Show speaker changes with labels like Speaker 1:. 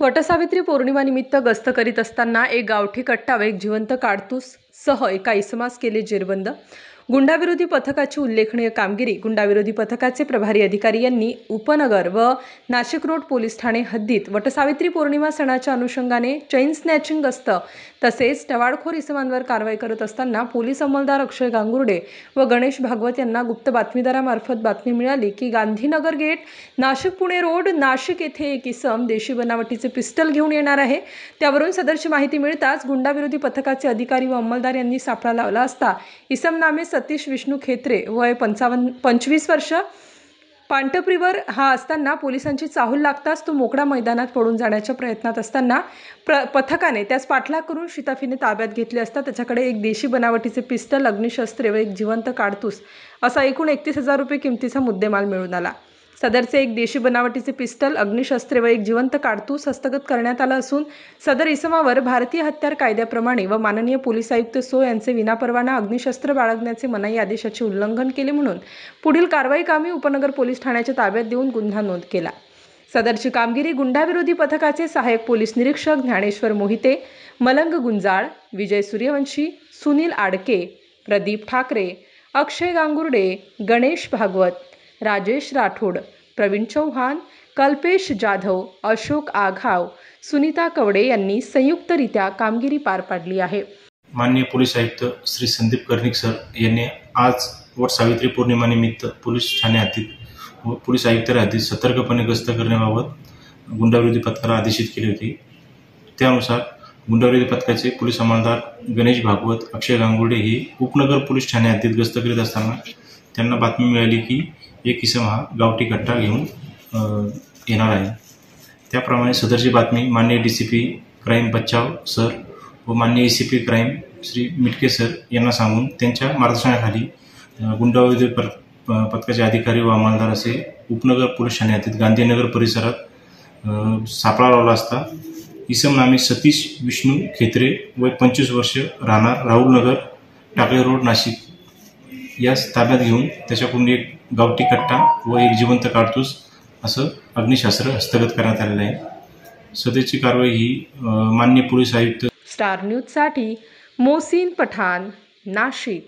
Speaker 1: वटसावित्री पौर्णिमानिमित्त गस्त करीत असताना एक गावठी कट्टा व एक जिवंत काडतूस सह एका इसमास केले जेरबंद। गुंडाविरोधी पथकाची उल्लेखनीय कामगिरी। गुंडाविरोधी पथकाचे प्रभारी अधिकारी यांनी उपनगर व नाशिक रोड पोलीस ठाणे हद्दीत वटसावित्री पौर्णिमा सणाच्या अनुषंगाने चेन स्नॅचिंग गस्त तसेच टवाळखोर इसमांवर कारवाई करत असताना पोलीस अंमलदार अक्षय गांगुर्डे व गणेश भागवत यांना गुप्त बातमीदारामार्फत बातमी मिळाली की गांधीनगर गेट नाशिक पुणे रोड नाशिक येथे एक इसम देशी बनावटीचे पिस्टल घेऊन येणार आहे। त्यावरून सदरची माहिती मिळताच गुंडाविरोधी पथकाचे अधिकारी व अंमलदार यांनी सापळा लावला असता इसम नामे सतीश विष्णू खेत्रे वय 25 वर्ष पांटप्रीवर हा असताना पोलिसांची चाहूल लागताच तो मोकळा मैदानात पळून जाण्याच्या प्रयत्नात असताना पथकाने त्यास पाठलाग करून शिताफीने ताब्यात घेतले असता त्याच्याकडे एक देशी बनावटीचे पिस्टल, अग्निशस्त्रे व एक जिवंत काडतूस असा एकूण 31,000 रुपये किमतीचा मुद्देमाल मिळून आला। सदरचे एक देशी बनावटीचे पिस्टल, अग्निशस्त्रे व एक जिवंत काडतूस हस्तगत करण्यात आला असून सदर इसमावर भारतीय हत्यार कायद्याप्रमाणे व माननीय पोलीस आयुक्त सो यांचे विनापरवाना अग्निशस्त्र बाळगण्याचे मनाई आदेशाचे उल्लंघन केले म्हणून पुढील कारवाई कामी उपनगर पोलीस ठाण्याच्या ताब्यात देऊन गुन्हा नोंद केला। सदरची कामगिरी गुंडाविरोधी पथकाचे सहाय्यक पोलीस निरीक्षक ज्ञानेश्वर मोहिते, मलंग गुंजाळ, विजय सूर्यवंशी, सुनील आडके, प्रदीप ठाकरे, अक्षय गांगुर्डे, गणेश भागवत, राजेश राठोड, प्रवीण चौहान, कल्पेश जाधव, अशोक आघाव, सुनीता कवडे यांनी संयुक्तरित्या कामगिरी पार पाडली आहे।
Speaker 2: माननीय पोलीस आयुक्त श्री संदीप कर्णिक सर यांनी आज वटसावित्री पौर्णिमेनिमित्त पोलीस ठाणे हद्दीत व पोलीस आयुक्त हद्दीत सतर्कपणे गस्त करण्याबाबत गुंडाविरोधी पथकाला आदेशित केले होते। त्यानुसार गुंडाविरोधी पथकाचे पोलीस अंमलदार गणेश भागवत, अक्षय गांगुर्डे हे उपनगर पोलीस ठाणे हद्दीत गस्त करीत असताना त्यांना बातमी मिळाली की एक इसम हा गावठी कट्टा घेऊन येणार आहे। त्याप्रमाणे सदरची बातमी माननीय DCP क्राईम बचाव सर व माननीय ACP crime Shri Mitke sir यांना सांगून त्यांच्या मार्गदर्शनाखाली गुंडाविरोधी पथकाचे अधिकारी व अंमलदार असे उपनगर पोलीस ठाणे हद्दीत गांधीनगर परिसरात सापळा लावला असता इसम नामे सतीश विष्णू खेत्रे वय 25 वर्ष राहणार राहुलनगर टाकळे रोड नाशिक यास ताब्यात घेऊन त्याच्याकडून एक गावठी कट्टा व एक जिवंत काडतूस असं अग्निशस्त्र हस्तगत करण्यात आलेलं आहे। सदरची कारवाई ही माननीय पोलीस आयुक्त
Speaker 1: स्टार न्यूज साठी मोहसिन पठाण, नाशिक।